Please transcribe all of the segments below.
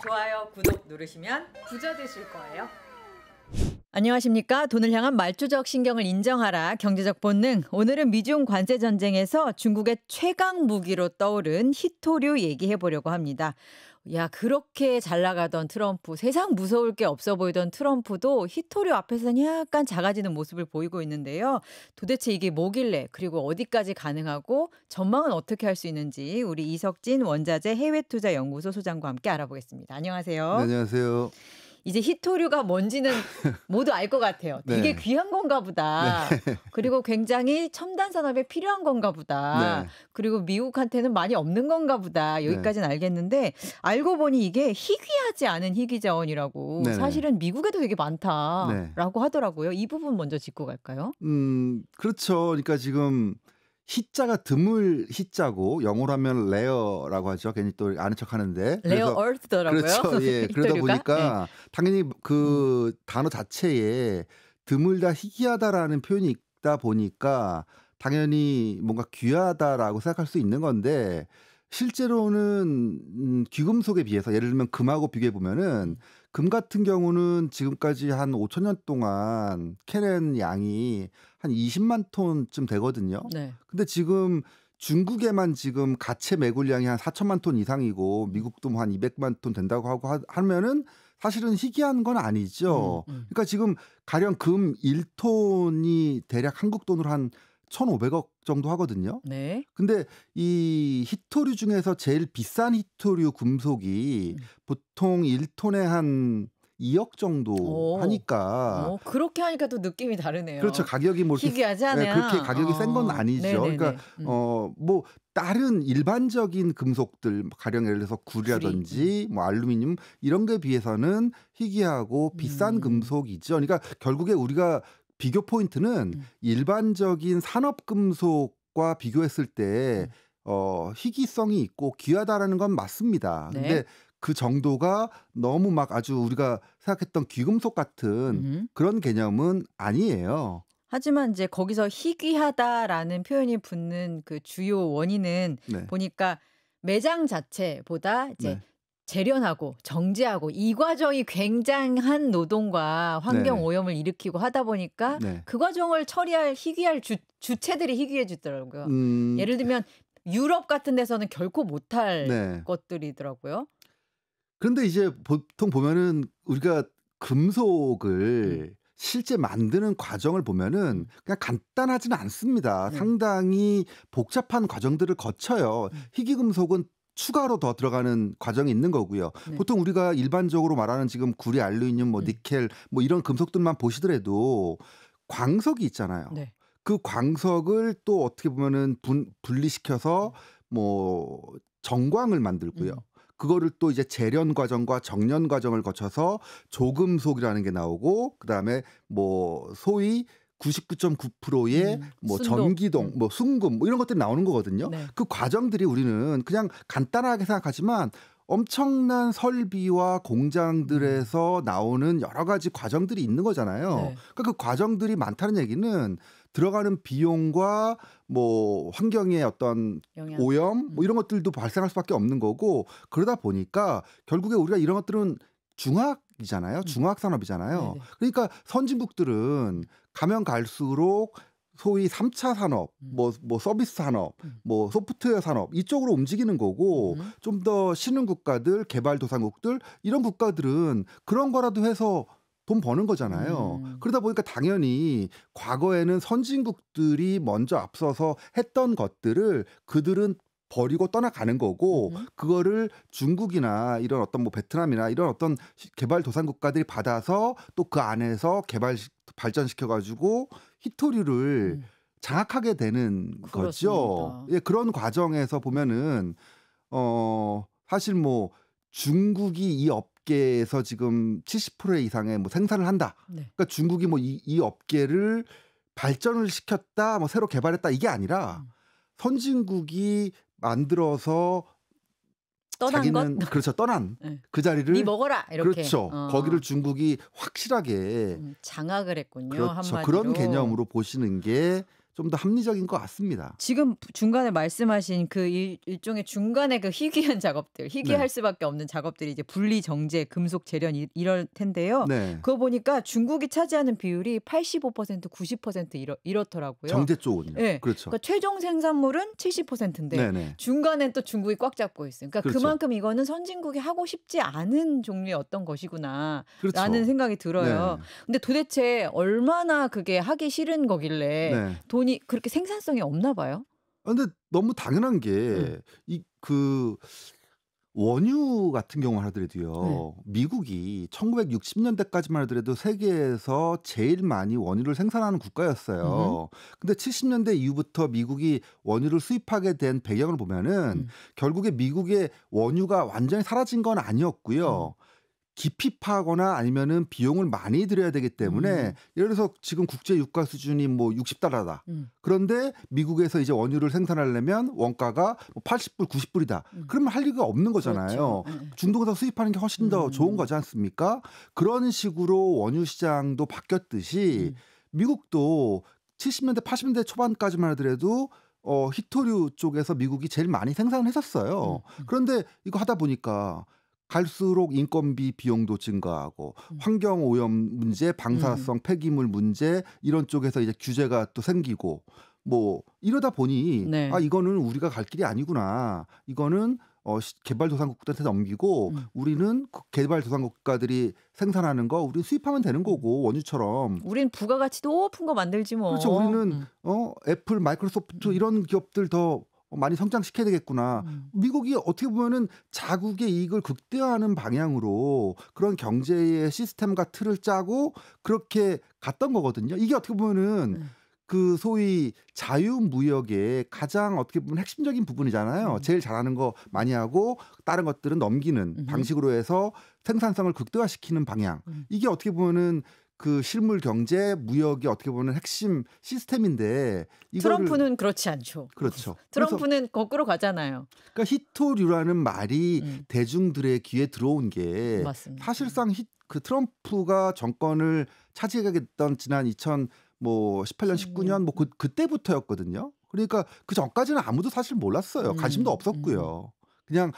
좋아요, 구독 누르시면 부자 되실 거예요. 안녕하십니까? 돈을 향한 말초적 신경을 인정하라. 경제적 본능. 오늘은 미중 관세 전쟁에서 중국의 최강 무기로 떠오른 히토류 얘기해 보려고 합니다. 야, 그렇게 잘 나가던 트럼프, 세상 무서울 게 없어 보이던 트럼프도 히토류 앞에서는 약간 작아지는 모습을 보이고 있는데요. 도대체 이게 뭐길래, 그리고 어디까지 가능하고 전망은 어떻게 할 수 있는지 우리 이석진 원자재 해외투자연구소 소장과 함께 알아보겠습니다. 네, 안녕하세요. 안녕하세요. 이제 히토류가 뭔지는 모두 알 것 같아요. 되게 네. 귀한 건가 보다. 그리고 굉장히 첨단 산업에 필요한 건가 보다. 네. 그리고 미국한테는 많이 없는 건가 보다. 여기까지는 알겠는데 알고 보니 이게 희귀하지 않은 희귀 자원이라고 네네. 사실은 미국에도 되게 네. 많다라고 하더라고요. 이 부분 먼저 짚고 갈까요? 그렇죠. 그러니까 지금 희자가 드물 희자고 영어로 하면 레어라고 하죠. 괜히 또 아는 척 하는데. 레어 얼스더라고요. 그렇죠. 예. 그러다 히토류가. 보니까 당연히 그 단어 자체에 드물다, 희귀하다라는 표현이 있다 보니까 당연히 뭔가 귀하다라고 생각할 수 있는 건데 실제로는 귀금속에 비해서 예를 들면 금하고 비교해 보면은 금 같은 경우는 지금까지 한 5천 년 동안 캐낸 양이 한 20만 톤쯤 되거든요. 네. 근데 지금 중국에만 지금 가채 매굴량이 한 4천만 톤 이상이고 미국도 뭐 한 200만 톤 된다고 하고 하면은 사실은 희귀한 건 아니죠. 그러니까 지금 가령 금 1톤이 대략 한국 돈으로 한 1,500억 정도 하거든요. 네. 근데 이 히토류 중에서 제일 비싼 히토류 금속이 보통 1톤에 한 2억 정도 오. 하니까 그렇게 하니까 또 느낌이 다르네요. 그렇죠. 가격이 뭐 이렇게 희귀하지 네, 않아요. 그렇게 가격이 센 건 아니죠. 네네네. 그러니까 뭐 다른 일반적인 금속들 가령 예를 들어서 구리라든지 뭐 알루미늄 이런 게 비해서는 희귀하고 비싼 금속이죠. 그러니까 결국에 우리가 비교 포인트는 일반적인 산업 금속과 비교했을 때 희귀성이 있고 귀하다라는 건 맞습니다. 네. 근데 그 정도가 너무 막 아주 우리가 생각했던 귀금속 같은 그런 개념은 아니에요. 하지만 이제 거기서 희귀하다라는 표현이 붙는 그 주요 원인은 네. 보니까 매장 자체보다 이제 네. 재련하고 정제하고 이 과정이 굉장한 노동과 환경 네네. 오염을 일으키고 하다 보니까 네. 그 과정을 처리할 희귀할 주체들이 희귀해지더라고요. 음, 예를 들면 유럽 같은 데서는 결코 못할 네. 것들이더라고요. 그런데 이제 보통 보면은 우리가 금속을 실제 만드는 과정을 보면은 그냥 간단하지는 않습니다. 네. 상당히 복잡한 과정들을 거쳐요. 희귀 금속은 추가로 더 들어가는 과정이 있는 거고요. 네. 보통 우리가 일반적으로 말하는 지금 구리, 알루미늄, 뭐 니켈 뭐 이런 금속들만 보시더라도 광석이 있잖아요. 네. 그 광석을 또 어떻게 보면은 분리시켜서 뭐 정광을 만들고요. 그거를 또 이제 재련 과정과 정련 과정을 거쳐서 조금속이라는 게 나오고 그다음에 뭐 소위 99.9%의 뭐 순도. 전기동, 뭐 순금 뭐 이런 것들이 나오는 거거든요. 네. 그 과정들이 우리는 그냥 간단하게 생각하지만 엄청난 설비와 공장들에서 나오는 여러 가지 과정들이 있는 거잖아요. 네. 그러니까 그 과정들이 많다는 얘기는 들어가는 비용과 뭐 환경의 어떤 영향. 오염 뭐 이런 것들도 발생할 수밖에 없는 거고 그러다 보니까 결국에 우리가 이런 것들은 중화학이잖아요. 중화학 산업이잖아요. 네네. 그러니까 선진국들은 가면 갈수록 소위 3차 산업, 뭐 서비스 산업, 뭐 소프트웨어 산업 이쪽으로 움직이는 거고 좀 더 신흥 국가들, 개발도상국들 이런 국가들은 그런 거라도 해서 돈 버는 거잖아요. 그러다 보니까 당연히 과거에는 선진국들이 먼저 앞서서 했던 것들을 그들은 버리고 떠나가는 거고 그거를 중국이나 이런 어떤 뭐 베트남이나 이런 어떤 개발도상 국가들이 받아서 또 그 안에서 발전시켜 가지고 히토류를 장악하게 되는 거죠. 그렇습니다. 예, 그런 과정에서 보면은 사실 뭐 중국이 이 업계에서 지금 70% 이상의 뭐 생산을 한다. 네. 그러니까 중국이 뭐 이 업계를 발전을 시켰다, 뭐 새로 개발했다 이게 아니라 선진국이 만들어서 떠난 자기는 것? 그렇죠 떠난 네. 그 자리를 네 먹어라 이렇게. 그렇죠 거기를 중국이 확실하게 장악을 했군요. 그렇죠 한마디로. 그런 개념으로 보시는 게 좀 더 합리적인 것 같습니다. 지금 중간에 말씀하신 그 일종의 중간에 그 희귀한 작업들, 희귀할 네. 수밖에 없는 작업들이 이제 분리 정제, 금속 재련 이럴 텐데요. 네. 그거 보니까 중국이 차지하는 비율이 85%, 90% 이렇더라고요. 정제 쪽은요. 네. 그렇죠. 그러니까 최종 생산물은 70%인데 네네. 중간엔 또 중국이 꽉 잡고 있어요. 그러니까 그렇죠. 그만큼 이거는 선진국이 하고 싶지 않은 종류의 어떤 것이구나라는 그렇죠. 생각이 들어요. 네. 근데 도대체 얼마나 그게 하기 싫은 거길래 네. 돈이 그렇게 생산성이 없나 봐요. 근데 너무 당연한 게 그 원유 같은 경우 하더라도요. 미국이 1960년대까지만 하더라도 세계에서 제일 많이 원유를 생산하는 국가였어요. 근데 70년대 이후부터 미국이 원유를 수입하게 된 배경을 보면은 결국에 미국의 원유가 완전히 사라진 건 아니었고요. 깊이 파거나 아니면은 비용을 많이 들여야 되기 때문에 예를 들어서 지금 국제 유가 수준이 뭐 $60다. 그런데 미국에서 이제 원유를 생산하려면 원가가 뭐 80불, 90불이다. 그러면 할 리가 없는 거잖아요. 그렇죠. 중동에서 수입하는 게 훨씬 더 좋은 거지 않습니까? 그런 식으로 원유 시장도 바뀌었듯이 미국도 70년대, 80년대 초반까지만 하더라도 히토류 쪽에서 미국이 제일 많이 생산을 했었어요. 그런데 이거 하다 보니까 갈수록 인건비 비용도 증가하고 환경 오염 문제, 방사성 폐기물 문제 이런 쪽에서 이제 규제가 또 생기고 뭐 이러다 보니 네. 아 이거는 우리가 갈 길이 아니구나. 이거는 개발도상국들한테 넘기고 우리는 그 개발도상국 국가들이 생산하는 거 우리 수입하면 되는 거고 원유처럼. 우린 부가가치 높은 거 만들지 뭐. 그렇죠. 우리는 애플, 마이크로소프트 이런 기업들 더 많이 성장시켜야 되겠구나. 미국이 어떻게 보면은 자국의 이익을 극대화하는 방향으로 그런 경제의 시스템과 틀을 짜고 그렇게 갔던 거거든요. 이게 어떻게 보면은 그 소위 자유무역의 가장 어떻게 보면 핵심적인 부분이잖아요. 제일 잘하는 거 많이 하고 다른 것들은 넘기는 방식으로 해서 생산성을 극대화시키는 방향. 이게 어떻게 보면은 그 실물 경제, 무역이 어떻게 보면 핵심 시스템인데 트럼프는 그렇지 않죠. 그렇죠. 트럼프는 거꾸로 가잖아요. 그러니까 히토류라는 말이 대중들의 귀에 들어온 게 맞습니다. 사실상 그 트럼프가 정권을 차지하게 됐던 지난 2018년, 19년 뭐 그때부터였거든요. 그러니까 그 전까지는 아무도 사실 몰랐어요. 관심도 없었고요. 그냥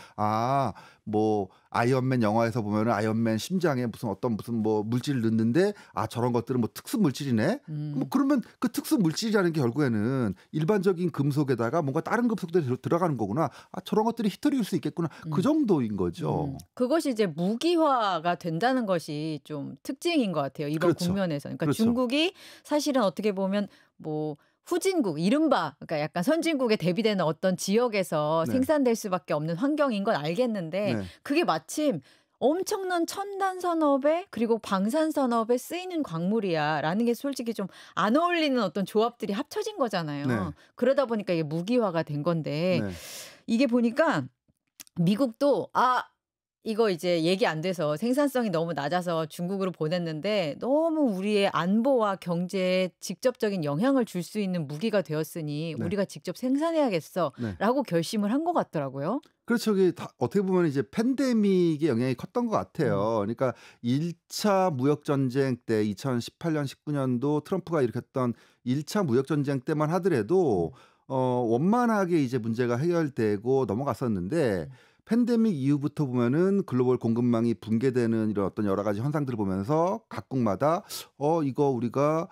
뭐 아이언맨 영화에서 보면은 아이언맨 심장에 무슨 뭐 물질을 넣는데 저런 것들은 뭐 특수 물질이네. 뭐 그러면 그 특수 물질이라는 게 결국에는 일반적인 금속에다가 뭔가 다른 금속들이 들어가는 거구나. 저런 것들이 히토리일 수 있겠구나. 그 정도인 거죠. 그것이 이제 무기화가 된다는 것이 좀 특징인 것 같아요. 이번 그렇죠. 국면에서. 그러니까 그렇죠. 중국이 사실은 어떻게 보면 뭐 후진국, 이른바 그러니까 약간 선진국에 대비되는 어떤 지역에서 네. 생산될 수밖에 없는 환경인 건 알겠는데 네. 그게 마침 엄청난 첨단 산업에 그리고 방산 산업에 쓰이는 광물이야라는 게 솔직히 좀 안 어울리는 어떤 조합들이 합쳐진 거잖아요. 네. 그러다 보니까 이게 무기화가 된 건데 네. 이게 보니까 미국도 이거 이제 얘기 안 돼서 생산성이 너무 낮아서 중국으로 보냈는데 너무 우리의 안보와 경제에 직접적인 영향을 줄 수 있는 무기가 되었으니 네. 우리가 직접 생산해야겠어라고 결심을 한 것 같더라고요. 그렇죠. 이게 어떻게 보면 이제 팬데믹의 영향이 컸던 것 같아요. 그러니까 1차 무역 전쟁 때 2018년, 19년도 트럼프가 일으켰던 1차 무역 전쟁 때만 하더라도 원만하게 이제 문제가 해결되고 넘어갔었는데 팬데믹 이후부터 보면은 글로벌 공급망이 붕괴되는 이런 어떤 여러 가지 현상들을 보면서 각국마다 이거 우리가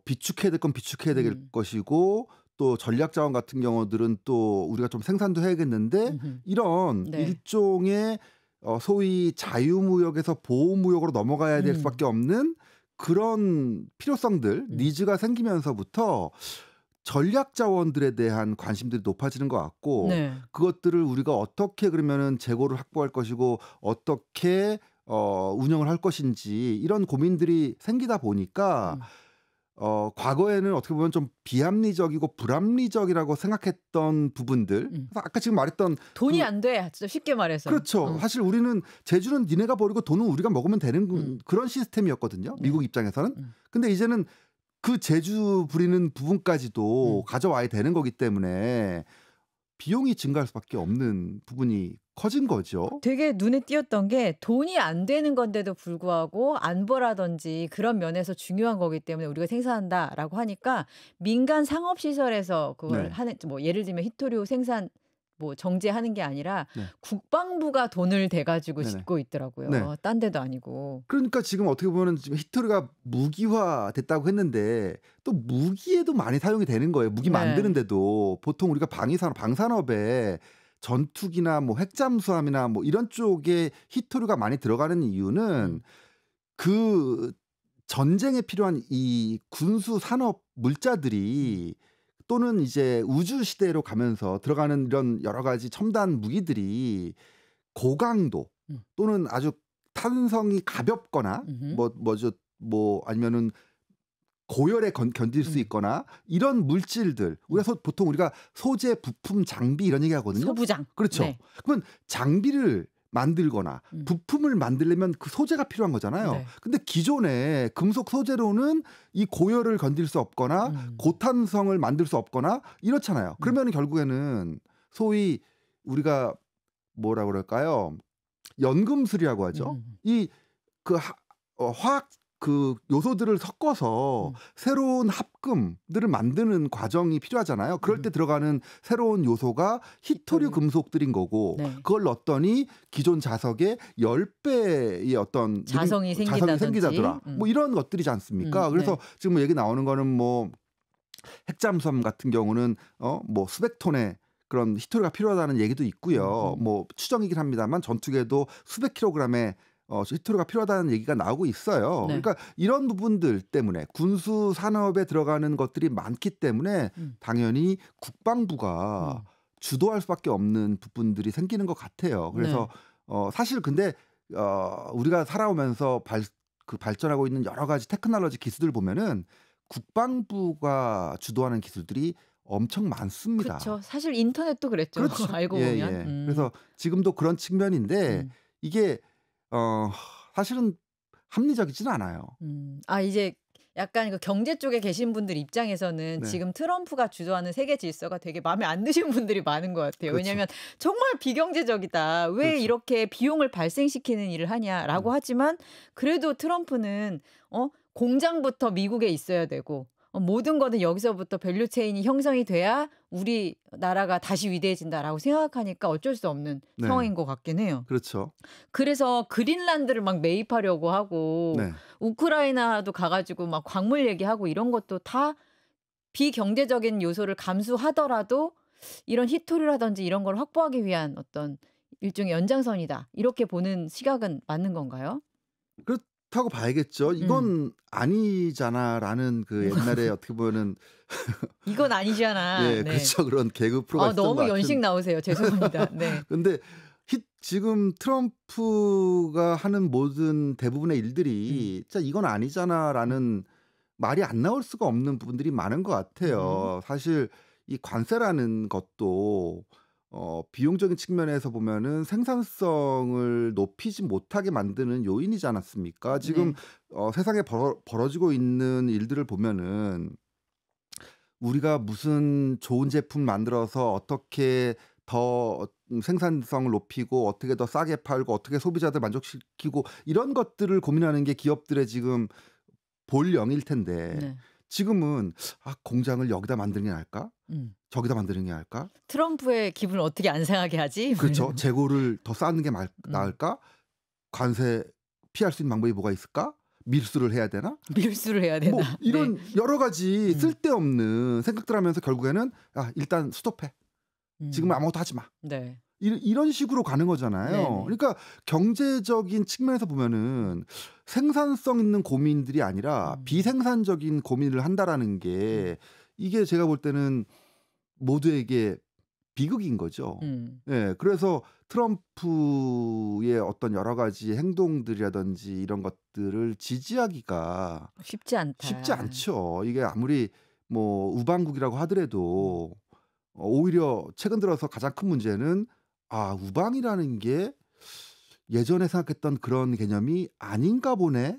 비축해야 될 건 비축해야 될 것이고 또 전략 자원 같은 경우들은 또 우리가 좀 생산도 해야겠는데 이런 네. 일종의 소위 자유무역에서 보호무역으로 넘어가야 될 수밖에 없는 그런 필요성들, 니즈가 생기면서부터 전략 자원들에 대한 관심들이 높아지는 것 같고 네. 그것들을 우리가 어떻게 그러면은 재고를 확보할 것이고 어떻게 운영을 할 것인지 이런 고민들이 생기다 보니까 과거에는 어떻게 보면 좀 비합리적이고 불합리적이라고 생각했던 부분들 아까 지금 말했던 돈이 안 돼. 진짜 쉽게 말해서. 그렇죠. 사실 우리는 제주는 니네가 버리고 돈은 우리가 먹으면 되는 그런 시스템이었거든요. 미국 입장에서는. 근데 이제는 그 제주 부리는 부분까지도 가져와야 되는 거기 때문에 비용이 증가할 수밖에 없는 부분이 커진 거죠. 되게 눈에 띄었던 게 돈이 안 되는 건데도 불구하고 안보라든지 그런 면에서 중요한 거기 때문에 우리가 생산한다라고 하니까 민간 상업 시설에서 그걸 네. 하는 뭐 예를 들면 히토류 생산 뭐 정제하는 게 아니라 네. 국방부가 돈을 대 가지고 네네. 짓고 네. 있더라고요. 딴 데도 아니고. 그러니까 지금 어떻게 보면은 지금 히토리가 무기화 됐다고 했는데 또 무기에도 많이 사용이 되는 거예요. 무기 네. 만드는데도 보통 우리가 방산업에 전투기나 뭐 핵잠수함이나 뭐 이런 쪽에 히토류가 많이 들어가는 이유는 그 전쟁에 필요한 이 군수 산업 물자들이 또는 이제 우주 시대로 가면서 들어가는 이런 여러 가지 첨단 무기들이 고강도 음. 또는 아주 탄성이 가볍거나 음흠. 뭐 아니면은 고열에 견딜 수 있거나 이런 물질들 보통 우리가 소재, 부품, 장비 이런 얘기하거든요. 소부장. 그렇죠. 네. 그러면 장비를 만들거나 부품을 만들려면 그 소재가 필요한 거잖아요. 네. 근데 기존에 금속 소재로는 이 고열을 견딜 수 없거나 고탄성을 만들 수 없거나 이렇잖아요. 그러면 결국에는 소위 우리가 뭐라 그럴까요? 연금술이라고 하죠. 이 그 화학 그 요소들을 섞어서 새로운 합금들을 만드는 과정이 필요하잖아요. 그럴 때 들어가는 새로운 요소가 히토류 히토류. 금속들인 거고 네. 그걸 넣었더니 기존 자석의 10배의 어떤 자성이 생기다더라. 생긴다든지. 뭐 이런 것들이지 않습니까? 그래서 네. 지금 뭐 얘기 나오는 거는 뭐 핵잠수함 같은 경우는 뭐 수백 톤의 그런 히토류가 필요하다는 얘기도 있고요. 뭐 추정이긴 합니다만 전투기에도 수백 킬로그램의 히토류가 필요하다는 얘기가 나오고 있어요. 네. 그러니까 이런 부분들 때문에 군수 산업에 들어가는 것들이 많기 때문에 당연히 국방부가 주도할 수밖에 없는 부분들이 생기는 것 같아요. 그래서 사실 근데 우리가 살아오면서 발전하고 있는 여러 가지 테크놀로지 기술들 보면은 국방부가 주도하는 기술들이 엄청 많습니다. 그렇죠. 사실 인터넷도 그랬죠. 그렇죠. 알고 예, 보면. 예. 그래서 지금도 그런 측면인데 이게 사실은 합리적이지는 않아요. 아 이제 약간 그 경제 쪽에 계신 분들 입장에서는 네. 지금 트럼프가 주도하는 세계 질서가 되게 마음에 안 드시는 분들이 많은 것 같아요. 그렇죠. 왜냐하면 정말 비경제적이다. 왜 그렇죠. 이렇게 비용을 발생시키는 일을 하냐라고 하지만 그래도 트럼프는 공장부터 미국에 있어야 되고 모든 거는 여기서부터 밸류 체인이 형성이 돼야 우리 나라가 다시 위대해진다라고 생각하니까 어쩔 수 없는 네. 상황인 것 같긴 해요. 그렇죠. 그래서 그린란드를 막 매입하려고 하고 네. 우크라이나도 가가지고 막 광물 얘기하고 이런 것도 다 비경제적인 요소를 감수하더라도 이런 히토류라든지 이런 걸 확보하기 위한 어떤 일종의 연장선이다. 이렇게 보는 시각은 맞는 건가요? 그렇다고 봐야겠죠. 이건 아니잖아라는 그 옛날에 어떻게 보면은 이건 아니잖아. 예, 네. 그렇죠. 그런 개그 프로가 있었던 것 너무 같은. 연식 나오세요. 죄송합니다. 네. 근데 지금 트럼프가 하는 모든 대부분의 일들이 진짜 이건 아니잖아라는 말이 안 나올 수가 없는 부분들이 많은 것 같아요. 사실 이 관세라는 것도 비용적인 측면에서 보면은 생산성을 높이지 못하게 만드는 요인이지 않았습니까? 지금 세상에 벌어지고 있는 일들을 보면은 우리가 무슨 좋은 제품 만들어서 어떻게 더 생산성을 높이고 어떻게 더 싸게 팔고 어떻게 소비자들 만족시키고 이런 것들을 고민하는 게 기업들의 지금 본령일 텐데 네. 지금은 공장을 여기다 만드는 게 나을까? 저기다 만드는 게 나을까? 트럼프의 기분을 어떻게 안 상하게 하지? 그렇죠. 재고를 더 쌓는 게 나을까? 관세 피할 수 있는 방법이 뭐가 있을까? 밀수를 해야 되나? 밀수를 해야 되나? 뭐 이런 네. 여러 가지 쓸데없는 생각들 하면서 결국에는 일단 스톱해. 지금 아무것도 하지 마. 네. 이런 식으로 가는 거잖아요. 네네. 그러니까 경제적인 측면에서 보면은 생산성 있는 고민들이 아니라 비생산적인 고민을 한다라는 게 이게 제가 볼 때는 모두에게 비극인 거죠. 예, 그래서 트럼프의 어떤 여러 가지 행동들이라든지 이런 것들을 지지하기가 쉽지 않다. 쉽지 않죠. 이게 아무리 뭐 우방국이라고 하더라도 오히려 최근 들어서 가장 큰 문제는 우방이라는 게 예전에 생각했던 그런 개념이 아닌가 보네.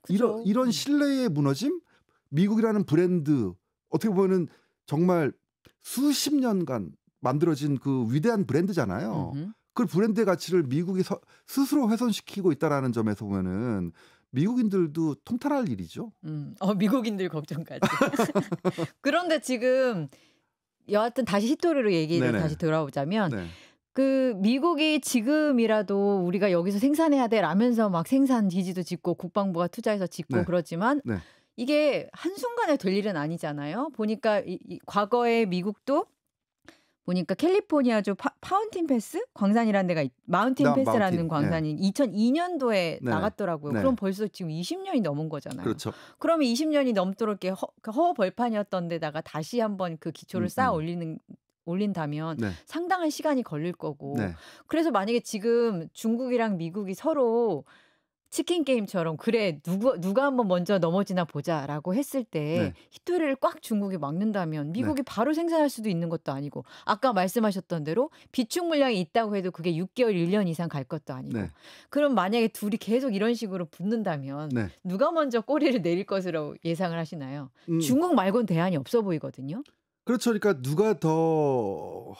그죠. 이런 신뢰의 무너짐? 미국이라는 브랜드 어떻게 보면은 정말 수십 년간 만들어진 그 위대한 브랜드잖아요. 그 브랜드의 가치를 미국이 스스로 훼손시키고 있다라는 점에서 보면은 미국인들도 통탄할 일이죠. 미국인들 걱정까지. 그런데 지금 여하튼 다시 히토리로 얘기를 네네. 다시 돌아오자면 네. 그 미국이 지금이라도 우리가 여기서 생산해야 돼 라면서 막 생산 기지도 짓고 국방부가 투자해서 짓고 네. 그러지만 네. 이게 한순간에 될 일은 아니잖아요. 보니까 과거에 미국도 보니까 캘리포니아주 파운틴 패스 광산이라는 데가 마운틴 패스라는 마운틴. 광산이 2002년도에 네. 나갔더라고요. 네. 그럼 벌써 지금 20년이 넘은 거잖아요. 그렇죠. 그러면 20년이 넘도록 이렇게 허벌판이었던 데다가 다시 한번 그 기초를 쌓아 올린다면 네. 상당한 시간이 걸릴 거고. 네. 그래서 만약에 지금 중국이랑 미국이 서로 치킨 게임처럼 그래 누가 한번 먼저 넘어지나 보자라고 했을 때 네. 히토리를 꽉 중국이 막는다면 미국이 네. 바로 생산할 수도 있는 것도 아니고 아까 말씀하셨던 대로 비축 물량이 있다고 해도 그게 6개월 1년 이상 갈 것도 아니고 네. 그럼 만약에 둘이 계속 이런 식으로 붙는다면 네. 누가 먼저 꼬리를 내릴 것으로 예상을 하시나요? 음. 중국 말고는 대안이 없어 보이거든요. 그렇죠. 그러니까 누가 더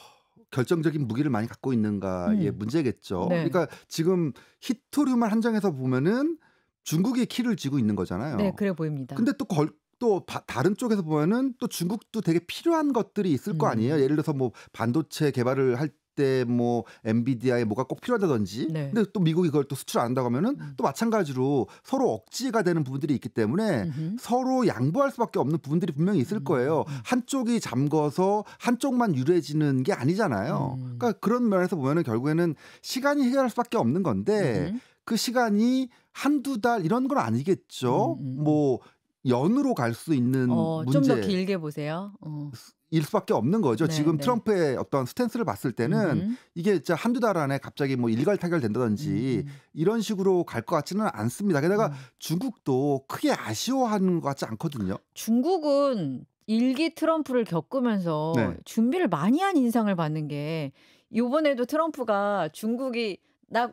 결정적인 무기를 많이 갖고 있는가의 문제겠죠. 네. 그러니까 지금 히토류만 한정해서 보면은 중국이 키를 쥐고 있는 거잖아요. 네, 그래 보입니다. 근데 또 다른 쪽에서 보면은 또 중국도 되게 필요한 것들이 있을 거 아니에요. 예를 들어서 뭐 반도체 개발을 할 때 뭐 엔비디아에 뭐가 꼭 필요하다든지. 네. 근데 또 미국이 그걸 또 수출 안 한다고 하면은 또 마찬가지로 서로 억지가 되는 부분들이 있기 때문에 서로 양보할 수밖에 없는 부분들이 분명히 있을 거예요. 한쪽이 잠궈서 한쪽만 유리해지는 게 아니잖아요. 그러니까 그런 면에서 보면은 결국에는 시간이 해결할 수밖에 없는 건데 그 시간이 한두 달 이런 건 아니겠죠. 뭐 연으로 갈 수 있는 좀 더 문제. 길게 보세요. 일 수밖에 없는 거죠. 네, 지금 네. 트럼프의 어떤 스탠스를 봤을 때는 이게 진짜 한두 달 안에 갑자기 뭐 일괄타결 된다든지 이런 식으로 갈 것 같지는 않습니다. 게다가 중국도 크게 아쉬워하는 것 같지 않거든요. 중국은 일기 트럼프를 겪으면서 네. 준비를 많이 한 인상을 받는 게 이번에도 트럼프가 중국이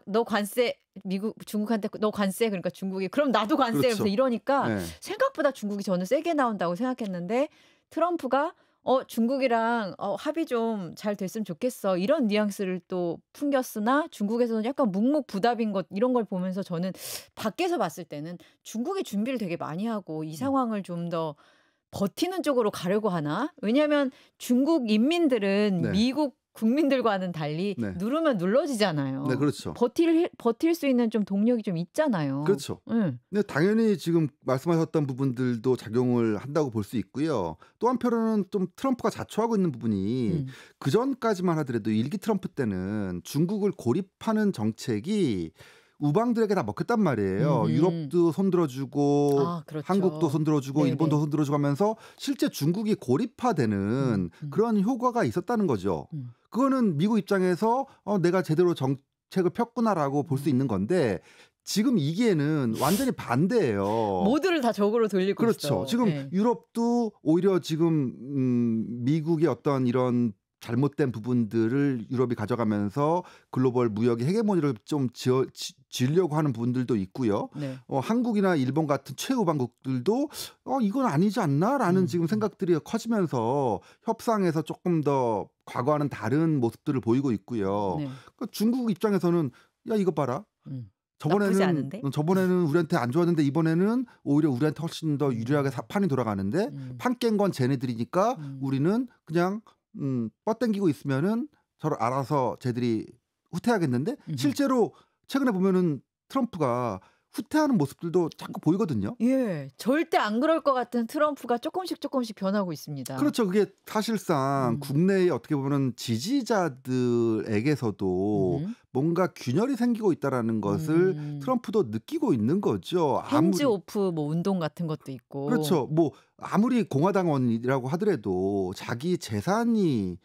너 관세 중국한테 너 관세 그러니까 중국이 그럼 나도 관세 그렇죠. 그래서 이러니까 네. 생각보다 중국이 저는 세게 나온다고 생각했는데 트럼프가 중국이랑 합의 좀 잘 됐으면 좋겠어. 이런 뉘앙스를 또 풍겼으나 중국에서는 약간 묵묵부답인 것 이런 걸 보면서 저는 밖에서 봤을 때는 중국이 준비를 되게 많이 하고 이 상황을 좀 더 버티는 쪽으로 가려고 하나? 왜냐하면 중국 인민들은 네. 미국 국민들과는 달리 네. 누르면 눌러지잖아요. 네, 그렇죠. 버틸 수 있는 좀 동력이 좀 있잖아요. 그렇죠. 응. 근데 당연히 지금 말씀하셨던 부분들도 작용을 한다고 볼 수 있고요. 또 한편으로는 좀 트럼프가 자초하고 있는 부분이 그 전까지만 하더라도 일기 트럼프 때는 중국을 고립하는 정책이 우방들에게 다 먹혔단 말이에요. 유럽도 손들어주고 그렇죠. 한국도 손들어주고 네네. 일본도 손들어주고 하면서 실제 중국이 고립화되는 그런 효과가 있었다는 거죠. 그거는 미국 입장에서 내가 제대로 정책을 폈구나라고 볼 수 있는 건데 지금 이기에는 완전히 반대예요. 모두를 다 적으로 돌리고 그렇죠. 있어. 지금 네. 유럽도 오히려 지금 미국의 어떤 이런 잘못된 부분들을 유럽이 가져가면서 글로벌 무역의 헤게모니를 좀 지으려고 하는 부분들도 있고요. 네. 한국이나 일본 같은 최우방국들도 이건 아니지 않나라는 지금 생각들이 커지면서 협상에서 조금 더 과거와는 다른 모습들을 보이고 있고요. 네. 그러니까 중국 입장에서는 야 이거 봐라. 나쁘지 않은데? 저번에는 우리한테 안 좋았는데 이번에는 오히려 우리한테 훨씬 더 유리하게 판이 돌아가는데 판 깬 건 쟤네들이니까 우리는 그냥 뻗당기고 있으면은 서로 알아서 쟤들이 후퇴하겠는데 실제로 최근에 보면은 트럼프가 후퇴하는 모습들도 자꾸 보이거든요. 예, 절대 안 그럴 것 같은 트럼프가 조금씩 변하고 있습니다. 그렇죠. 그게 사실상 국내에 어떻게 보면 지지자들에게서도 뭔가 균열이 생기고 있다라는 것을 트럼프도 느끼고 있는 거죠. 핸즈 오프 뭐 운동 같은 것도 있고. 그렇죠. 뭐 아무리 공화당원이라고 하더라도 자기 재산이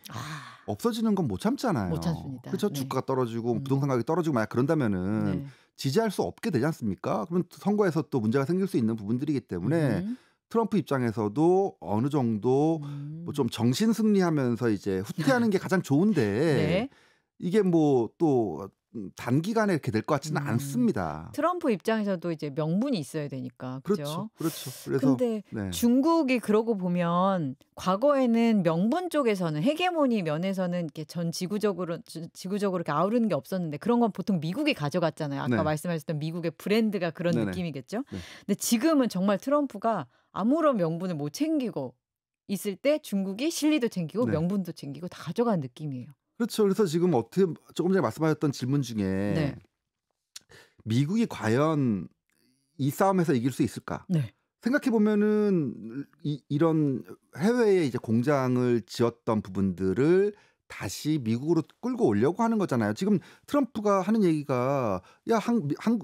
없어지는 건 못 참잖아요. 못 참습니다. 그렇죠. 네. 주가가 떨어지고 부동산 가격이 떨어지고 만약 그런다면은 네. 지지할 수 없게 되지 않습니까? 그러면 선거에서 또 문제가 생길 수 있는 부분들이기 때문에 트럼프 입장에서도 어느 정도 뭐 좀 정신 승리하면서 이제 후퇴하는 게 가장 좋은데 네. 이게 뭐 또 단기간에 이렇게 될 것 같지는 음. 않습니다. 트럼프 입장에서도 이제 명분이 있어야 되니까. 그렇죠. 그죠? 그렇죠. 그래서 근데 네. 중국이 그러고 보면 과거에는 명분 쪽에서는 헤게모니 면에서는 이렇게 전 지구적으로 이렇게 아우르는 게 없었는데 그런 건 보통 미국이 가져갔잖아요. 아까 네. 말씀하셨던 미국의 브랜드가 그런 네네. 느낌이겠죠. 네. 근데 지금은 정말 트럼프가 아무런 명분을 못 챙기고 있을 때 중국이 실리도 챙기고 네. 명분도 챙기고 다 가져가는 느낌이에요. 그렇죠. 그래서 지금 어떻게 조금 전에 말씀하셨던 질문 중에 네. 미국이 과연 이 싸움에서 이길 수 있을까? 네. 생각해 보면은 이런 해외에 이제 공장을 지었던 부분들을 다시 미국으로 끌고 오려고 하는 거잖아요. 지금 트럼프가 하는 얘기가 야,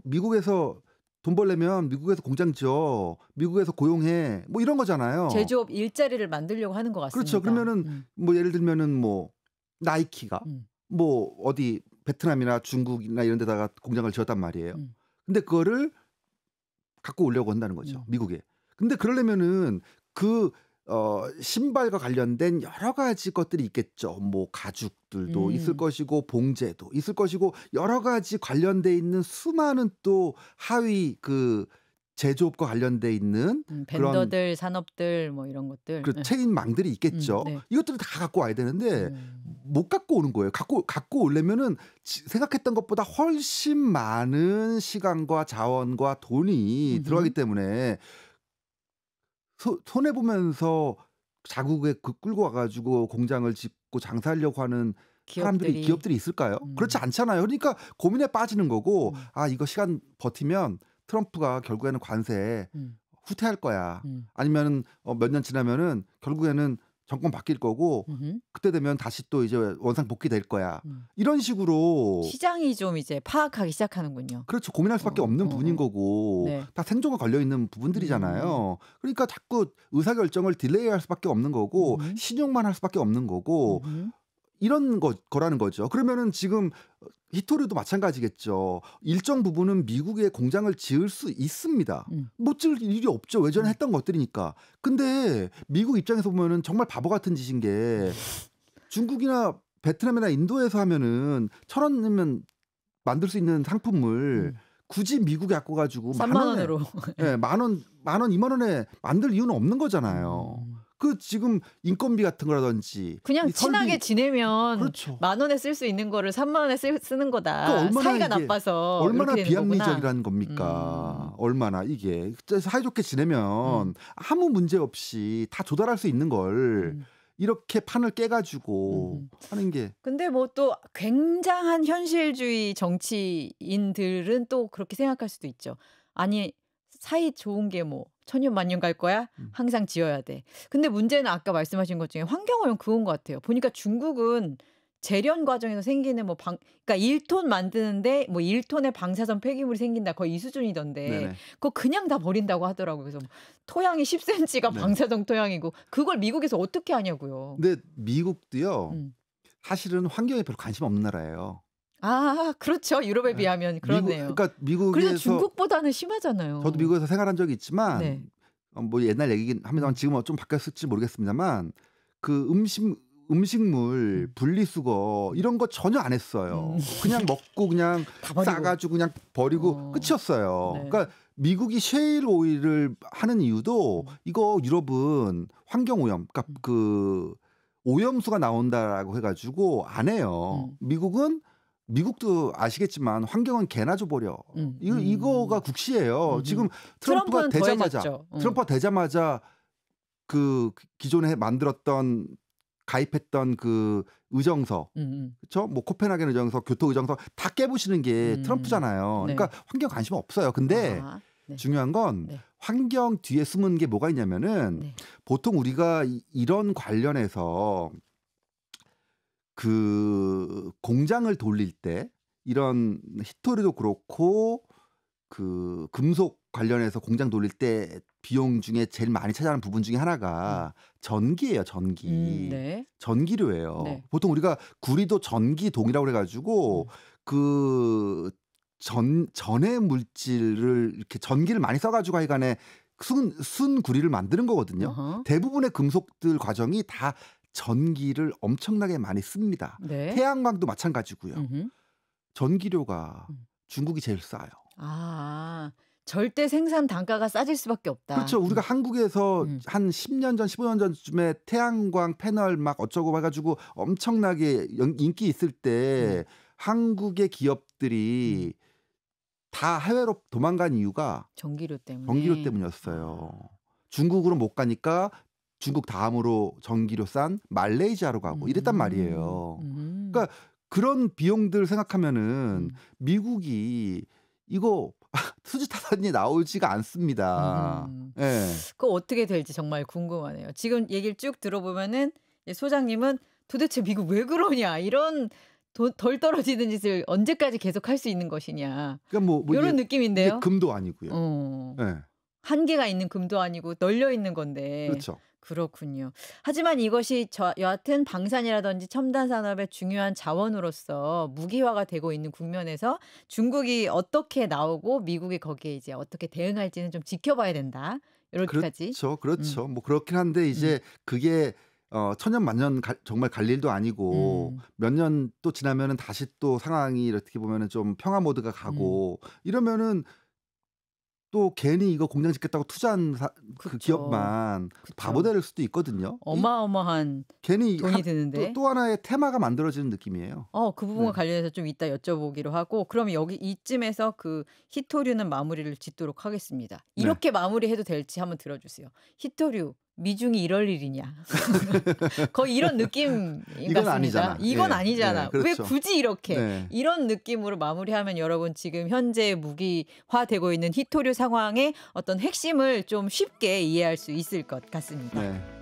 미국에서 돈 벌려면 미국에서 공장 지어, 미국에서 고용해, 뭐 이런 거잖아요. 제조업 일자리를 만들려고 하는 것 같습니다. 그렇죠. 그러면은 뭐 예를 들면은 뭐 나이키가 뭐 어디 베트남이나 중국이나 이런 데다가 공장을 지었단 말이에요. 근데 그거를 갖고 오려고 한다는 거죠. 미국에. 근데 그러려면은 신발과 관련된 여러 가지 것들이 있겠죠. 뭐 가죽들도 있을 것이고 봉제도 있을 것이고 여러 가지 관련돼 있는 수많은 또 하위 제조업과 관련돼 있는 벤더들, 산업들 뭐 이런 것들. 그 체인망들이 있겠죠. 네. 이것들을 다 갖고 와야 되는데 못 갖고 오는 거예요. 갖고 오려면은 생각했던 것보다 훨씬 많은 시간과 자원과 돈이 들어가기 때문에 손해 보면서 자국에 끌고 와가지고 공장을 짓고 장사하려고 하는 기업들이 있을까요? 그렇지 않잖아요. 그러니까 고민에 빠지는 거고 이거 시간 버티면 트럼프가 결국에는 관세에 후퇴할 거야. 아니면 몇 년 지나면은 결국에는 정권 바뀔 거고 그때 되면 다시 또 이제 원상 복귀될 거야. 이런 식으로 시장이 좀 이제 파악하기 시작하는군요. 그렇죠. 고민할 수밖에 없는 부분인 거고 네. 다 생존과 걸려 있는 부분들이잖아요. 그러니까 자꾸 의사결정을 딜레이할 수밖에 없는 거고 신용만 할 수밖에 없는 거고 이런 거라는 거죠. 그러면은 지금 히토류도 마찬가지겠죠. 일정 부분은 미국에 공장을 지을 수 있습니다. 못 지을 일이 없죠. 예전에 했던 것들이니까. 근데 미국 입장에서 보면은 정말 바보 같은 짓인 게 중국이나 베트남이나 인도에서 하면은 1,000원이면 만들 수 있는 상품을 굳이 미국에 갖고 가지고 3만 원으로 네, 만 원, 2만 원에 만들 이유는 없는 거잖아요. 지금 인건비 같은 거라든지 그냥 친하게 지내면 그렇죠. 10,000원에 쓸 수 있는 거를 3만 원에 쓰는 거다. 얼마나 사이가 나빠서 얼마나 이렇게 되는 비합리적이라는 겁니까? 얼마나 이게 사이좋게 지내면 아무 문제 없이 다 조달할 수 있는 걸 이렇게 판을 깨가지고 하는 게. 근데 뭐 또 굉장한 현실주의 정치인들은 또 그렇게 생각할 수도 있죠. 아니 사이 좋은 게 뭐 천년 만년 갈 거야? 항상 지어야 돼. 근데 문제는 아까 말씀하신 것 중에 환경오염 그건 것 같아요. 보니까 중국은 재련 과정에서 생기는 그러니까 1톤 만드는데 뭐 1톤의 방사선 폐기물이 생긴다. 거의 이 수준이던데. 네네. 그거 그냥 다 버린다고 하더라고요. 그래서 토양이 10cm가 방사성 토양이고 그걸 미국에서 어떻게 하냐고요. 근데 미국도요. 사실은 환경에 별로 관심 없는 나라예요. 그렇죠. 유럽에 비하면 그렇네요. 그러니까 미국에서 그래도 중국보다는 심하잖아요. 저도 미국에서 생활한 적이 있지만 네. 뭐 옛날 얘기긴 합니다만 지금은 좀 바뀌었을지 모르겠습니다만 음식물 분리수거 이런 거 전혀 안 했어요. 그냥 먹고 그냥 싸가지고 그냥 버리고 끝이었어요. 네. 그러니까 미국이 셰일 오일을 하는 이유도 이거 유럽은 환경 오염, 그러니까 오염수가 나온다라고 해가지고 안 해요. 미국도 아시겠지만 환경은 개나 줘버려. 이거가 국시예요. 지금 트럼프가 되자마자 기존에 만들었던 가입했던 의정서, 그렇죠? 뭐 코펜하겐 의정서, 교토 의정서 다 깨부시는 게 트럼프잖아요. 네. 그러니까 환경 관심 없어요. 근데 네. 중요한 건 환경 뒤에 숨은 게 뭐가 있냐면은 보통 우리가 이런 관련해서 공장을 돌릴 때 이런 히토리도 그렇고 금속 관련해서 공장 돌릴 때 비용 중에 제일 많이 차지하는 부분 중에 하나가 전기예요. 네. 전기료예요. 네. 보통 우리가 구리도 전기동이라고 그래가지고 전해 물질을 이렇게 전기를 많이 써가지고 하여간에 순구리를 만드는 거거든요. 대부분의 금속들 과정이 다 전기를 엄청나게 많이 씁니다. 네. 태양광도 마찬가지고요. 전기료가 음. 중국이 제일 싸요. 아. 절대 생산 단가가 싸질 수밖에 없다. 그렇죠. 우리가 한국에서 음. 한 10년 전, 15년 전쯤에 태양광 패널 막 어쩌고 해 가지고 엄청나게 인기 있을 때 한국의 기업들이 다 해외로 도망간 이유가 전기료 때문에. 전기료 때문이었어요. 중국으로 못 가니까 중국 다음으로 전기료 싼 말레이시아로 가고 이랬단 말이에요. 그러니까 그런 비용들 생각하면은 미국이 이거 수지 타산이 나오지가 않습니다. 예. 그거 어떻게 될지 정말 궁금하네요. 지금 얘기를 쭉 들어보면은 소장님은 도대체 미국 왜 그러냐 이런 덜 떨어지는 짓을 언제까지 계속 할 수 있는 것이냐 그러니까 뭐 이런 이게 느낌인데요. 금도 아니고요. 예. 한계가 있는 금도 아니고 널려 있는 건데. 그렇죠. 그렇군요. 하지만 이것이 여하튼 방산이라든지 첨단 산업의 중요한 자원으로서 무기화가 되고 있는 국면에서 중국이 어떻게 나오고 미국이 거기에 이제 어떻게 대응할지는 좀 지켜봐야 된다. 이렇게까지. 그렇죠. 그렇죠. 뭐 그렇긴 한데 이제 그게 천년 만년 정말 갈 일도 아니고 몇 년 또 지나면은 다시 또 상황이 이렇게 보면은 좀 평화 모드가 가고 이러면은 또 괜히 이거 공장 짓겠다고 투자한 그 그쵸. 기업만 그쵸. 바보 될 수도 있거든요. 어마어마한 괜히 돈이 드는데. 또 하나의 테마가 만들어지는 느낌이에요. 그 부분과 네. 관련해서 좀 이따 여쭤보기로 하고 그러면 여기 이쯤에서 그 히토류는 마무리를 짓도록 하겠습니다. 이렇게 마무리해도 될지 한번 들어주세요. 히토류 미중이 이럴 일이냐. 거의 이런 느낌 이건 같습니다. 아니잖아. 이건 예, 아니잖아. 예, 그렇죠. 왜 굳이 이렇게 네. 이런 느낌으로 마무리하면 여러분 지금 현재 무기화되고 있는 히토류 상황의 어떤 핵심을 좀 쉽게 이해할 수 있을 것 같습니다. 네.